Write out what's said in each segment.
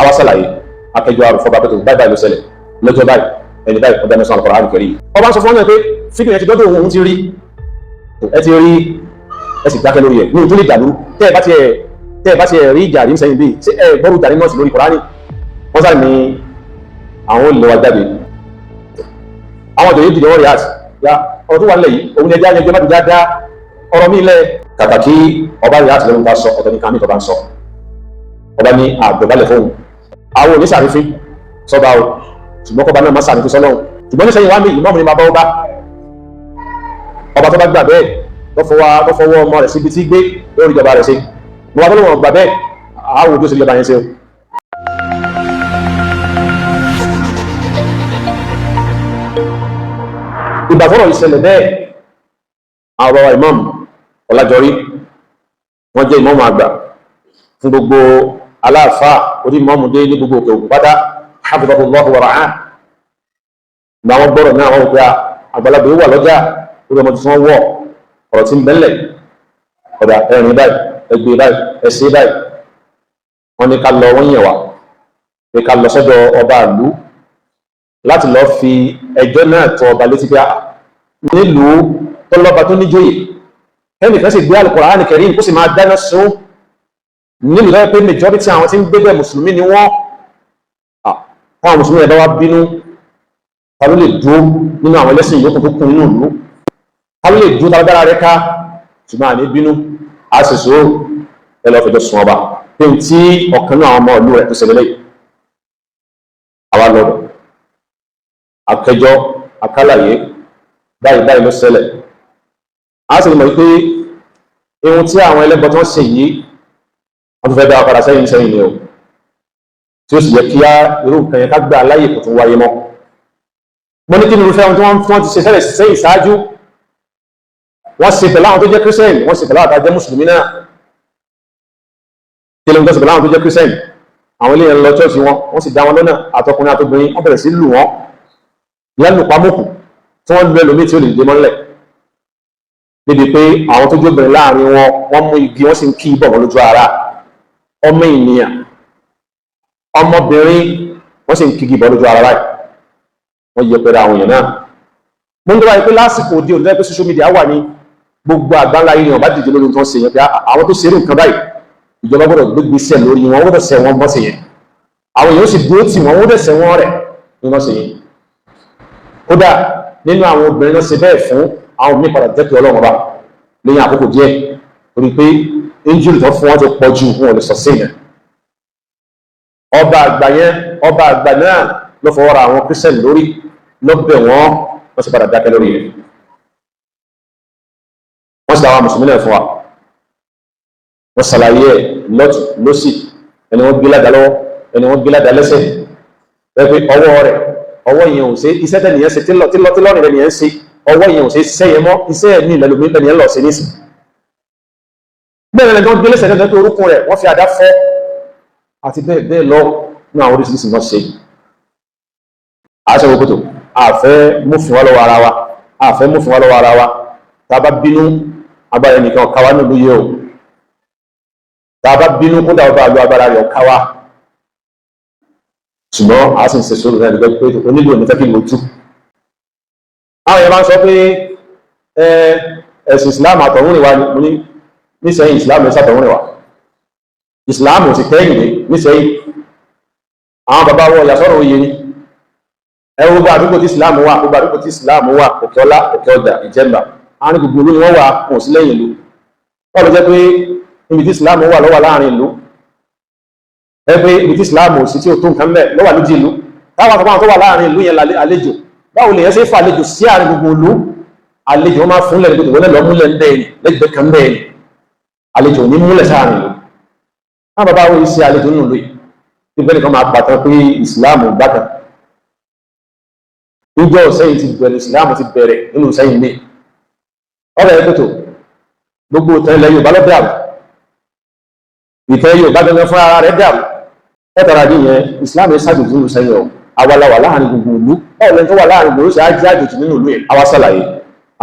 àwa sàlàyé akẹjọ àrùfọba pẹ̀tù báyìí ló ṣẹlẹ̀ lọ́jọ́ báyìí ẹni báyìí ọdẹ mẹ́sàn-án Al-Qur'an kẹrì ọba ń sọ fún ọ́nà pé fídíò yẹn ti dọ́dọ̀ òun ti rí ẹ ti rí ẹ sì dákẹ́ lórí ẹ̀ ní ìtúlẹ̀ ìdàlú tẹ́ ẹ bá ti rí ìjà rí sẹ́yìn bíi ṣé ẹ gbọ́rù ìjà rí nọ́ọ̀sì lórí Qur'an wọ́n sáré ní àwọn olè wa jáde àwọn òjòyè dìde wọ́n rí àt ya ọ̀rọ̀ tó wà nílẹ̀ yìí òun ẹja yẹn má ti já dá ọ̀rọ̀ mi lẹ̀ kàkà kí ọba rí àt lẹ́nu bá sọ ọ̀tọ̀ ní kàmí tó bá ń sọ ọba ní àgbẹ̀bálẹ̀ fóun àwọn òní sàrífín sọba o ṣùgbọ́n kọba náà má sàrífín sọ́lọ́run ṣùgbọ́n ní sẹ́yìn wá mi ìmọ̀mù ni máa bá ọba tó bá gbà bẹ́ẹ̀ tó fọwọ́ ọmọ rẹ̀ síbi tí gbé lórí ìjọba rẹ̀ ṣe mo wá fọlọ́wọ́n gbà bẹ́ẹ̀ àwọn òbí ó sì lè bá yẹn ṣe o. ìgbà fọ́rọ̀ ìṣẹ̀lẹ̀ bẹ́ẹ̀ àwọn bàbá ìmọ̀mù Ọlájọrí wọ́n jẹ́ ìmọ̀mù àgbà fún gbogbo aláàfáà orí ìmọ̀mù dé ní gbogbo òkè òkú pátá hafidhahullahu wa ra'ah ní àwọn gbọ́rọ̀ náà wọ́n pé àgbàlagbà wà lọ́jà orí ọmọ tuntun wọ̀ ọ̀rọ̀ tí ń bẹ́lẹ̀ ọ̀dà ẹ̀rìn báyìí ẹgbẹ́ báyìí ẹ̀sẹ̀ báyìí wọ́n ní ká lọ wọ́n yẹ̀ wá pé ká lọ sọ́dọ̀ ọba ìlú láti lọ fi ẹjọ́ náà tọ ọba létí pé nílùú tọ́lọ́ba tó níjòyè ẹnìkan sì gbé Al-Qur'an Karim kó sì máa dáná sun nílùú lọ́wọ́ pé majority àwọn tí ń gbé bẹ́ẹ̀ mùsùlùmí ni wọ́n àwọn mùsùlùmí ẹ̀dá wa bínú ta ló lè dúró nínú àwọn ẹlẹ́sìn yòókù tó kún nínú ìlú ta ló lè dúró tábádára rẹ ká ṣùgbọ́n àní bínú a sì sọ ẹ lọ́ọ́ fẹjọ́ sùn ọba pé n tí ọ̀kan náà àwọn ọmọ ìlú rẹ̀ tó ṣẹlẹ̀ lẹ́yìn àwa lọ́dọ̀ akẹjọ́ akálàyé báyìí ló ṣẹlẹ̀ a sì mọ̀ pé ohun tí àwọn ẹlẹ́bọ tó ń ṣe yìí wọ́n tó fẹ́ dá wa padà sẹ́yìn ni o tí ó sì yẹ kí á irú nǹkan yẹn ká gbà láyè kò tún wáyé mọ́ mo ní kí ni irúfẹ́ ohun tí wọ́n ti ṣe sẹ́lẹ̀ sẹ́yìn ṣáájú wọ́n ṣe pẹ̀lú àwọn tó jẹ́ kírísítẹ́nì wọ́n ṣe pẹ̀lú àwọn tó jẹ́ mùsùlùmí náà kí ló ń tọ́sí pẹ̀lú àwọn tó jẹ́ kírísítẹ́nì àwọn ilé yẹn lọ ṣọ́ọ̀ṣì wọ́n sì dá wọn lọ́nà àtọkùnrin àtobìnrin wọ́n bẹ̀rẹ̀ sí lù wọ́n lẹ́nu pamọ́kù tí wọ́n lu ẹlòmíì tí ó lè dé mọ́lẹ̀ níbi pé àwọn tó jóbìnrin láàrin wọn wọ́n mú igi wọ́n sì ń kí bọ̀ wọn lójú ara ọmọ ènìyàn ọmọbìnrin wọ́n sì ń kí igi bọ̀ lójú ara báyìí wọ́n yẹ pẹ̀lú àwọn èèyàn náà mo ń dọ́wà pé lásìkò òde òde pé social media wà ní gbogbo àgbáńlá èèyàn bá dìde lórí tó ń ṣe yẹn pé àwọn tó ṣeré nǹkan báyìí ìjọba gbọ́dọ̀ gbégbèsè lórí wọn gbọ́dọ̀ ṣe wọn bọ́ sí yẹn àwọn èèyàn sì dúró tì wọ́n gbọ́dọ̀ ṣe wọn rẹ̀ ní wọ́n ṣe yẹn kódà nínú àwọn obìnrin náà ṣe bẹ́ẹ̀ fún àwọn míì padà jẹ́ pé ọlọ́run ọba lẹ́yìn àkókò díẹ̀ torí pé injury tó fún wọn ti pọ̀ ju wọn ò lè sọ sí yẹn ọba àgbà náà ló fọwọ́ ra àwọn Christian lórí lọ́bẹ̀ wọ́n sì padà dákẹ́ lórí rẹ̀ wọ́n sì dáwọn mùsùlùmí náà fún wa wọ́n ṣàlàyé ẹ̀ lọ́tù lọ́sì ẹni wọ́n gbé ládàá lọ́wọ́ ẹni wọ́n gbé ládàá lẹ́sẹ̀ pé ọwọ́ yẹn ò ṣe iṣẹ́ tẹ̀nìyàn ṣe tílọ́rìn rẹ̀ nìyẹn ṣe ọwọ́ yẹn ò ṣe iṣẹ́ yẹn mọ́ iṣẹ́ ẹ̀ ní ìlẹ́lòmí tẹ̀nìyàn lọ sí nísìn bẹ́ẹ̀ lẹ́ni tó gbé lẹ́sẹ̀ tẹ́tẹ́ tó orúkún rẹ̀ wọ́n fi àdá fọ́ àti bẹ́ẹ̀ lọ ní àwọn oríṣiríṣi náà ṣe àṣẹ gbogbo àfẹ́ múfin wá lọ́wọ́ ara wa tá a bá bínú agbára ẹnìkan káwá nílùú yìí o tá a bá bínú kó dáwọ́ bá lo agbára rẹ̀ káwá ṣùgbọ́n a sì ń ṣe sóòrò náà nígbà pé onílù òní fẹ́ kí ló tú àwọn èèyàn bá ń sọ pé ẹ̀sìn Islam àtọ̀hún rìn wá ní nísẹ̀yìn Islam ẹ̀ sàtọ̀hún rìn wá Islam ò sì kẹ́yìn nísẹ̀yìn àwọn bàbá wọn ìyàsọ́rọ̀ oyè ni ẹwọ bá àdúgbò tí Islam wà òkè ọlá òkè ọjà ìjẹmbà àárín gbogbo olú ni wọ́n wà wọn sí lẹ́yìn ìlú wọ́n lọ jẹ́ pé ibi tí Islam wà lọ́wọ́ láàrin ìlú ẹgbẹ́ ibi tí Islam ò sí tí ó tó nǹkan mẹ́ lọ́wọ́ lójú ìlú táwọn àtọ́wọ́n tó wà láàrin ìlú yẹn àlejò báwo lè yẹn ṣe fà àlejò sí àárín gbogbo ìlú àlejò wọn máa fún lẹ́nu gbogbo lẹ́nu múlẹ̀ bẹ́ẹ̀ lẹ́gbẹ̀ẹ́ kan bẹ́ẹ̀ àlejò ní múlẹ̀ sáàrin ìlú wọn bàbá wọn ṣe àlejò nínú ìlú yìí ìgbẹ́ nìkan máa pàtàkì pé Islam gbàkan ìjọ Ìsẹ́yìn ti bẹ̀rẹ̀ Islam ti bẹ̀rẹ̀ nínú Ìsẹ́yìn ní ọ̀rọ̀ ẹ̀kọ́tò gbogbo ìtẹ́lẹ̀ Yorùbá lọ dàrú ìtẹ́ Yorùbá gẹ́gẹ́ fún ara rẹ̀ dàrú ẹ́tàrà bí yẹn Islam ṣàjòjì nínú Ìsẹ́yìn ọ̀ awalawa láàrin gbogbo ìlú ọ̀rẹ́ tó wà láàrin gbogbo ṣe ájá àjòjì nínú ìlú ẹ̀ àwa ṣàlàyé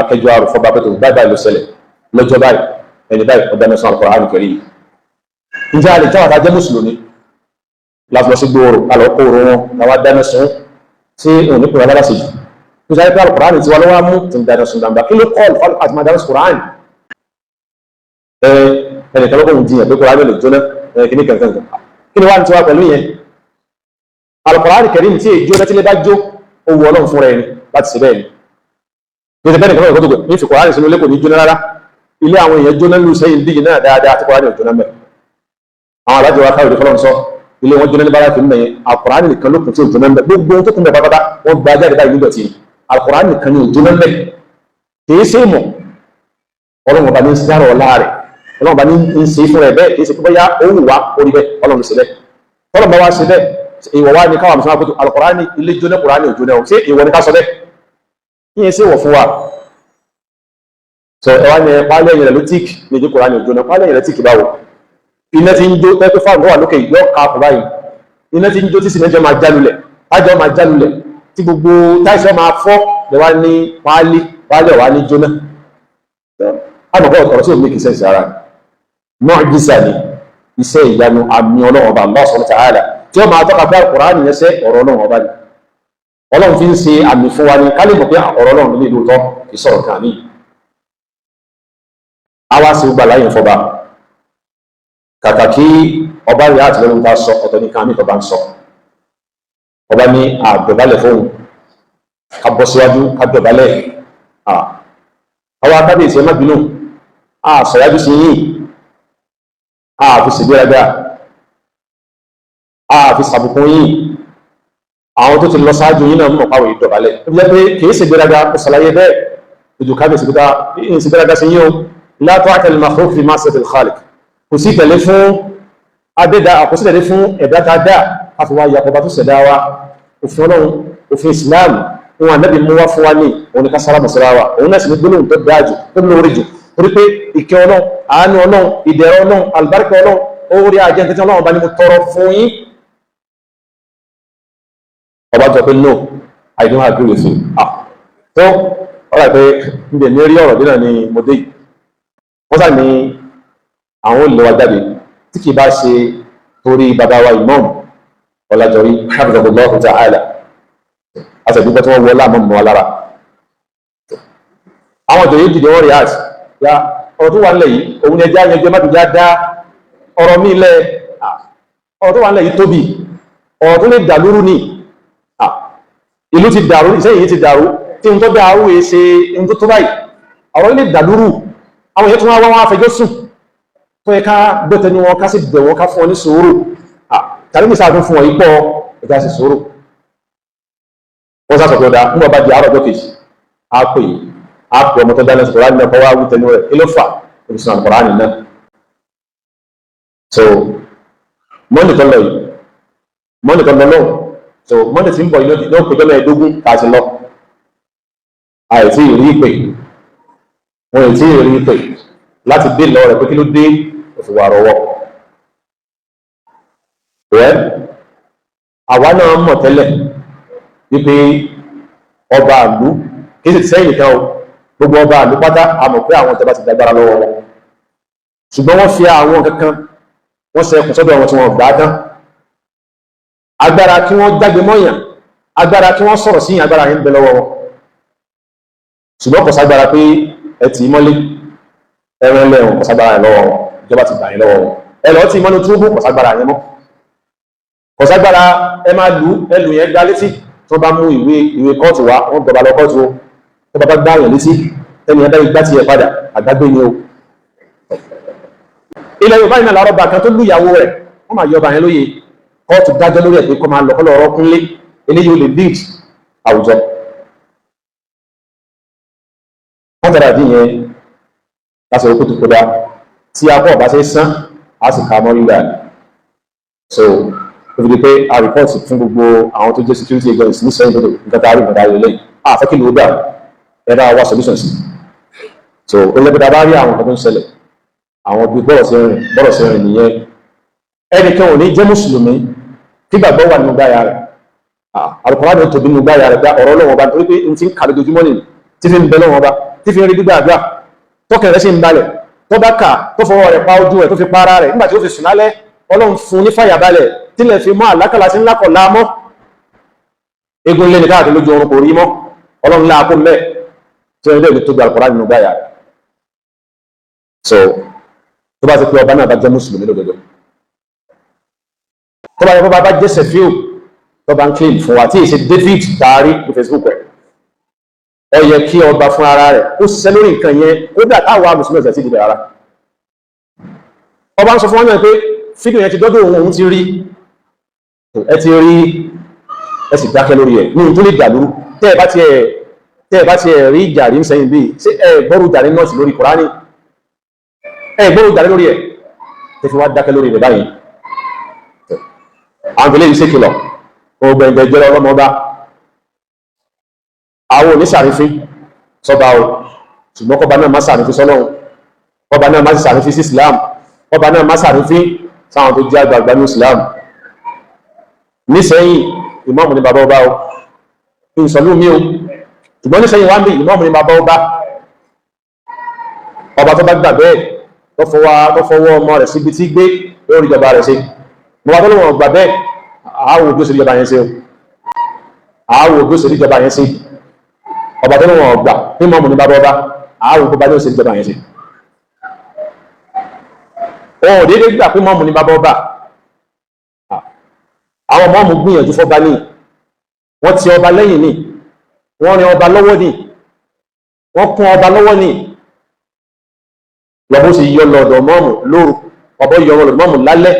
akẹjọ àrùfọ́bá pẹ̀tò báyìí ló ṣẹlẹ̀ lọ́jọ́ báyìí ẹni báyìí ọ̀dá mẹ́sàn-án Al-Qur'an kẹrì ǹjẹ́ a lè tẹ́wà tá jẹ́ mùsùlùmí láti lọ sí gbòòrò kálọ̀ kó oró wọn làwọn dáná sun tí òun ní kúrò alábàṣe jù tó sáré pé Al-Qur'an tí wọn lọ́wọ́ mú ti ń dáná sun dàmbà kí ló kọ́ ọ̀lùfà àti máa dáná sun Qur'an ẹnìkan lọ́kọ̀ òun jiyàn pé Qur'an lè jóná kìíní kankan kí ni wàá ní tiwa pẹ̀lú yẹn Al-Qur'an Karim tí èjó lẹ́tí lé bá jó owó Ọlọ́run fúnra ẹni láti ṣe bẹ́ẹ̀ ni ní ti bẹ́ẹ̀ nìkan lọ́kọ̀ tó gbé ní fi Qur'an sínú ilé kò ní jóná rárá ilé àwọn èèyàn jóná lù sẹ́yìn dígì náà dáadáa tí Qur'an ò jóná mẹ́ àwọn alájọ wa káwé fọlọ́n sọ ilé wọn jóná ní bára kìí mẹ́yìn Al-Qur'an nìkan ló kùn tí ò jóná mẹ́ gbogbo tó kún mẹ́ pátápátá wọ́n gba jáde báyìí nígbà tí Al-Qur'an nìkan ni ò jóná mẹ́ kìí ṣe mọ̀ Ọlọ́run ọba ní ń sáré ọ̀la rẹ̀ Ọlọ́run ọba ní ń ṣe fún rẹ̀ bẹ́ẹ̀ kìí ṣe pé bóyá ó wù wá orí bẹ́ẹ̀ Ọlọ́run ṣe bẹ́ẹ̀ Ọlọ́run bá wá ṣe bẹ́ẹ̀ ìwọ̀ wá ní káwọn mùsùlùmí pé Al-Qur'an ilé jóná Qur'an ò jóná ṣé ìwọ ni ká sọ bẹ́ẹ̀ yíyan ṣe wọ̀ fún wa sọ ẹ wá ní pálí ẹ̀yìn rẹ̀ ló tíìkì méjì Qur'an ò jóná pálí ẹ̀yìn rẹ̀ tíìkì báwo iná ti ń jó pẹ́pẹ́ fáwọn wà lókè yọ káàpù báyìí iná ti ń jó tí sinẹ́jọ́ máa jálulẹ̀ ájọ́ máa jálulẹ̀ tí gbogbo táìsọ́ máa fọ́ lẹ́wà ní pálí ọ̀wá ní jóná àbọ̀kọ́ ọ̀rọ̀ sí òmìnkì sẹ́ǹsì ara mu'jiza ni iṣẹ́ ìyanu àmì Ọlọ́run ọba Allah subhanahu wa ta'ala tí ó máa tọ́ka pé Al-Qur'an yẹn sẹ́ ọ̀rọ̀ Ọlọ́run ọba ni Ọlọ́run fi ń ṣe àmì fún wa ní kálí mọ̀ pé ọ̀rọ̀ Ọlọ́run nílé lóòótọ́ kì í sọ̀rọ̀ kan ní àwa sì gbà láyé fọba kàkà kí ọba rí àti lẹ́nu ta sọ ọ̀tọ̀ ní kan ní ọba ń sọ ọba ní àdọ̀bálẹ̀ fóun ká bọ́ síwájú ká dọ̀bálẹ̀ àwọn akábíyèsí ẹ má bínú àṣọyájú sí yìí àfi ṣègbéraga àfi ṣàbùkún yìí àwọn tó ti lọ sáájú yìí náà mọ̀ pàwọ̀ ìdọ̀bálẹ̀ ó jẹ́ pé kìí ṣègbéraga kò ṣàlàyé bẹ́ẹ̀ ojú kábíyèsí pé ìṣègbéraga sí yìí o la ta'ata lil makhluq fi ma'siyati al-khaliq kò sí tẹ̀lé fún adẹ́dá àkọsí tẹ̀lé fún ẹ̀dá tá a dá àfọwọ́ ayàpọ̀bá tó ṣẹ̀dá wa òfin Ọlọ́run òfin Islam wọn ànábì mú wá fún wa ní òun ni ká sára mọ̀sára wa òun náà sì ní gbólóhùn tó dáa jù tó lórí jù torí pé ìkẹ́ Ọlọ́run àánú Ọlọ́run ìdẹ̀rọ̀ Ọlọ́run àlùbáríkà Ọlọ́run orí ajẹ́ tẹ́tí Ọlọ́run bá ní mo tọrọ fún yín ọba jọ pé no I don't agree with you tó ọ̀rọ̀ pé ń dẹ̀ ní rí ọ̀rọ̀ bí náà ni mo dé yìí wọ́n sá ní àwọn olè wa jáde tí kì bá ṣe torí bàbá wa Imam Ọlájọrí hafizahullahu ta'ala àtẹ̀dúgbọ́ tí wọ́n wọ láàmú mọ́ lára àwọn ìjòyè dìde wọ́n rí àt ya ọ̀rọ̀ tó wà nílẹ̀ yìí òun ẹjẹ́ àyànjẹ́ má tìjà dá ọ̀rọ̀ mí lẹ̀ ọ̀rọ̀ tó wà nílẹ̀ yìí tóbi ọ̀rọ̀ tó lè dàlúrú ní ìlú ti dàrú Ìsẹ́yìn yìí ti dàrú tí n tó dàrú èé ṣe n tó tó báyìí ọ̀rọ̀ lè dàlúrú àwọn èèyàn tó wá wọ́n afẹjọ́ sùn tó yẹ ká gbẹ́tẹ̀ ní wọn ká sì bẹ̀ wọn ká fún wọn ní sùúrù tàbí ní sáàtún fún wọn ipọ́ ẹ̀dá sí sùúrù wọ́n sá sọ̀tọ̀ dá ń bọ̀ bá di àárọ̀ ọjọ́ kejì á pè é á pè ọmọ tó dá lẹ́sìn Kùránì náà kọ́ wá wí tẹnu rẹ̀ kí ló fà òbísùn Al-Qur'ani náà so mọ́nì tó lọ yìí mọ́nì tó lọ lọ́wọ́ so mọ́nì tí ń bọ̀ yìí ló péjọ́ mẹ́ẹ̀ẹ́dógún káàsì lọ àìsí ìrí ìpè wọn ò tí ì rí ìpè láti dé lọ rẹ̀ pé kí ló dé òfìwà rọwọ́ rẹ̀ àwa náà mọ̀ tẹ́lẹ̀ wípé ọba àlú kí sì sẹ́yìn nìkan o gbogbo ọba àlú pátá àmọ̀ pé àwọn tẹ́bá ti dágbára lọ́wọ́ wọn ṣùgbọ́n wọ́n fi àwọn kankan wọ́n ṣe ẹkùn sọ́dọ̀ wọn tí wọ́n gbà tán agbára kí wọ́n jágbe mọ́yàn agbára kí wọ́n sọ̀rọ̀ sí agbára yẹn ń bẹ lọ́wọ́ wọn ṣùgbọ́n kò ságbára pé ẹ tì í mọ́lé ẹran lẹ́wọ̀n kò ságbára yẹn lọ́wọ́ wọn ìjọba ti gbà yẹn lọ́wọ́ wọn ẹ lọ́ọ́ tì í mọ́nú túbú kò ságbára yẹn mọ́ kò ságbára ẹ máa ẹlù yẹn gbá létí tó bá mú ìwé kóòtù wá wọ́n gbọba lọ kóòtù o tó bá gbá yẹn létí ẹni ẹ dárí gbá tiẹ̀ padà àgbágbé ni o ilẹ̀ Yorùbá yìí náà làárọ̀ bá kan tó lùyàwó rẹ̀ wọ́n máa yọ ọba yẹn lóye kóòtù dájọ́ lórí ẹ̀ pé kọ́ máa lọ kọ́ lọ́ọ́ kúnlé eléyìí ó lè lead àwùjọ wọ́n tẹ̀lé àdín yẹn láti ọkọ̀ tó kódà tí a bọ̀ bá ṣe sán a sì ká mọ́ rígbà ní so ó fi di pé a report fún gbogbo àwọn tó jẹ́ security agents ní sẹ́yìn lódò nǹkan tá a rí nǹkan tá a rí lẹ́yìn àfẹ́kì ló dà ẹ̀dá wa solution sí so ó lẹ́gbẹ̀ẹ́ tá a bá rí àwọn nǹkan tó ń ṣẹlẹ̀ àwọn bí bọ́rọ̀ sí rìn nìyẹn ẹnìkan ò ní jẹ́ mùsùlùmí tí gbàgbọ́ wà nínú gbáyà rẹ̀ Al-Qur'an ló tóbi nínú gbáyà rẹ̀ gbá ọ̀rọ̀ Ọlọ́run ọba nítorí pé n ti ń kà lójoojúmọ́ nìyí tí fi ń bẹ lọ́wọ́ ọba tí fi ń rí gbígbà àgbà tọ́kẹ̀ rẹ̀ sí ń balẹ̀ tó bá kà tó fọwọ́ rẹ̀ pa ojú rẹ̀ tó fi para rẹ̀ nígbàtí ó fi sùn lálẹ́ Ọlọ́run fún ní fàyàbalẹ̀ tílẹ̀ fi mọ́ àlákàlà sí ńlá kọ̀ láàmọ́ egun lé ní káàkiri lójú orun kò rí mọ́ ọlọ́run láàkó mẹ́ tí wọ́n lè tó gba Al-Qur'an nínú gbáyà rẹ̀. So tó bá ti pé ọba náà bá jẹ́ mùsùlùmí lódodo, tó bá yẹ kó bá jẹ́ Sefiu tó bá ń claim fún wa tí èsì David taari ní Facebook rẹ̀, ó yẹ kí ọba fún ara rẹ̀ ó ṣiṣẹ́ lórí nǹkan yẹn ó dà táwa mùsùlùmí ọ̀sẹ̀ sí ìdìbò ara. Ọba ń sọ fún wọn náà pé fídíò yẹn ti dọ́dọ̀ òun ti rí, ẹ ti rí, ẹ sì dákẹ́ lórí ẹ̀ ní tó lè dàlúrú. Tẹ́ ẹ bá ti ẹ̀ rí ìjà rí ń sẹ́yìn bíi ṣé ẹ gbọ́rù ìjà rí nọ́ọ̀sì lórí Kùránì, ẹ gbọ́rù ìjà rí lórí ẹ̀ tẹ́ fi wá dákẹ́ lórí rẹ̀ báyìí. Àwọn ìpínlẹ̀ yìí ṣèkìlọ̀ ògbẹ̀ǹgbẹ̀ jẹ́ ọlọ́mọba, àwọn oníṣàrífín sọba o, ṣùgbọ́n kọba náà má ṣàrífín sọ́lọ́run, kọba náà má ṣàrífín sí Islam, kọba náà má ṣàrífín sáwọn tó jẹ́ àgbààgbà ní Islam. Nísẹ́yìn ìmáàmù ní bàbá ọba o, ìsọ̀lú mi o, ṣùgbọ́n nísẹ́yìn wá ń bí ìmáàmù ní bàbá ọba. Ọba tó bá gbà bẹ́ẹ̀ tó fọwọ́ ọmọ rẹ̀ síbi tí gbé lórí ìjọba rẹ̀ ṣe. Bàbá tó lọ́wọ́ gbà bẹ́ẹ̀ àáwò bí ó ṣe rí ìjọba yẹn ṣe o, àáwò bí ó ṣe rí ìjọba yẹn ṣe. Ọba tó lọ́wọ́ gbà ní ìmáàmù ní bàbá ọba àáwò bí ó ṣe rí ìjọba yẹn ṣe. Òun ò déédéé gbà pé ìmáàmù ní bàbá ọba. Àwọn ìmáàmù gbìyànjú fọ́ba ní, wọ́n ti ọba lẹ́yìn ní, wọ́n rin ọba lọ́wọ́ ní, wọ́n kún ọba lọ́wọ́ ní. Lọ́bó sì yọ lọ́dọ̀ ìmáàmù lóru, ọba yọ lọ́dọ̀ ìmáàmù lálẹ́.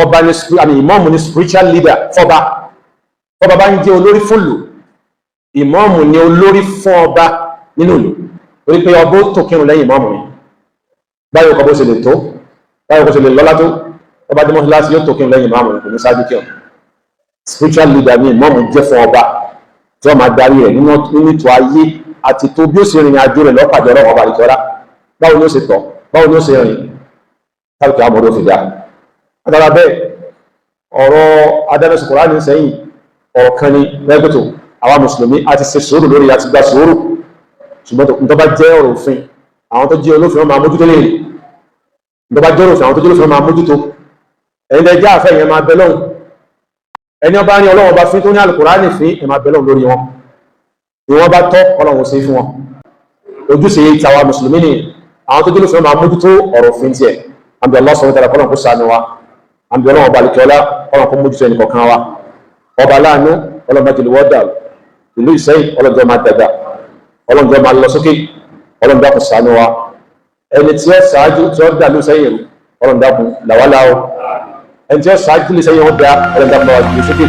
Ọba ní ìmáàmù ní spiritual leader fọ́ba. Fọ́ba bá ń jẹ́ olórí fún ìlú, ìmáàmù ní olórí fún ọba nínú ìlú. Torí pé ọba ó tó kírun lẹ́yìn ìmáàmù yẹn. Báyọ̀ kọ́ bó ṣe lè tó, báyọ̀ kó ṣe lè lọ́lá tó, ọba dé mọ́sálásí yóò tó kírun lẹ́yìn ìmáàmù yẹn kò ní ṣáájú kírun. Spiritual leader ní ìmáàmù jẹ́ fún ọba tí wọ́n máa darí rẹ̀ nínú ètò ayé àti tó bí ó ṣe rìnrìn àjò rẹ̀ lọ́pàdé ọlọ́pàá ọba àdìjọ́lá. Báwo ni ó ṣe tọ̀, báwo ni ó ṣe rìn káàkiri àmọ́dé òfin dá. Adara bẹ́ẹ̀ ọ̀rọ̀ adámẹ́sì Kùránì sẹ́yìn ọ̀kan ni lẹ́gbẹ̀tò àwọn mùsùlùmí àti ṣe sùúrù lórí àti gba sùúrù, ṣùgbọ́n tó bá jẹ́ ọ̀rọ̀ òfin àwọn tó jẹ́ olófin wọn máa mójútó lè rí, tó bá jẹ́ ọ̀rọ̀ òfin àwọn tó jẹ́ olófin wọn máa mójútó. ẹ̀yin tẹ́ jẹ́ àfẹ́ yẹn máa bẹ lọ́hùn, ẹni ọba ní Ọlọ́run ọba fín tó ní Alqurani fín ẹ máa bẹ lọ́hùn lórí wọn, ìwọ́n bá tọ́ Ọlọ́run sí fún wọn. Ojúṣe tàwa mùsùlùmí ni àwọn tó jẹ́ olófin wọn máa mójútó ọ̀rọ̀ òfin tiẹ̀. Àbí Allah subhanahu wa ta'ala kọ́nà kó ṣàánú wa, àbí Ọlọ́run ọba àlùkẹ́ọ́lá kọ́nà kó mójútó ẹnì kọ̀ọ̀kan wa. Ọba láàánú ọlọ́mọdé wọ́dà ìlú Ìsẹ́yìn ọlọ́jọ́ máa dàgbà, ọlọ́jọ́ máa lọ sókè, ọlọ́jọ́ kò ṣàánú wa. Ẹni tí ó ṣáájú tí ó dà ló sẹ́yìn rú ọlọ́jọ́ kù làwálà o, ẹni tí ó ṣáájú lè sẹ́yìn ó dá ọlọ́jọ́ máa wà jù sókè.